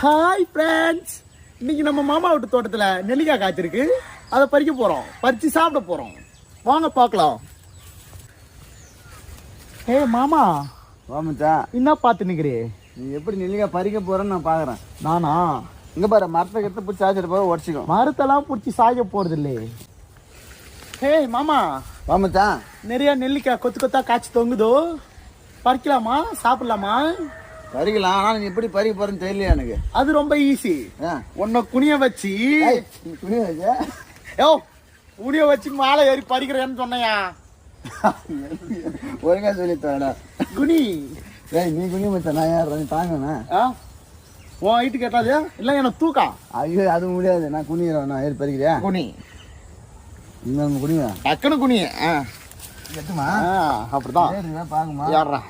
Hi friends, இன்னைக்கு நம்ம மாமா வீட்டு தோட்டத்துல நெல்லிக்காய் காய்ச்சிருக்கு. அதை பறிக்க போறோம், பறிச்சு சாப்பிட போறோம். வாங்க பார்க்கலாம். ஏ மாமா, வாமச்சா என்ன பார்த்து நிக்கிறே? நீ எப்படி நெல்லிக்காய் பறிக்க போறேன்னு நான் பாக்குறேன். நானா? இங்க பாரு, மரத்தை கெட்ட பிடிச்சி சாய்ச்சிட்டு போக உடச்சிக்கும். மரத்தெல்லாம் பிடிச்சி சாய்க்க போறது இல்லையே. ஹே மாமா, வாமச்சா நிறைய நெல்லிக்காய் கொத்து கொத்தா காய்ச்சி தொங்குதோ, பறிக்கலாமா, சாப்பிடலாமா? பறிக்கலாம், ஆனா நீ எப்படி பறிக்க போறேன்னு தெரியலையா எனக்கு. அது ரொம்ப ஈஸி. உன்னை குனிய வச்சு குனிய வச்சு மாலை ஏறி பறிக்கிறேன்னு சொன்னையா? ஒழுங்கா சொல்லி தரடா. குனி. நீ குனி மச்சா, நான் யார் நீ தாங்கண்ணா. உன் ஹைட்டு கேட்டாது இல்லை, எனக்கு தூக்கா. ஐயோ அது முடியாது, நான் குனிகிறேன். நான் ஏறி பறிக்கிறியா? குனி. இன்னும் குனியா டக்குனு குனி. எட்டுமா அப்படிதான் பாக்குமா. யாரா?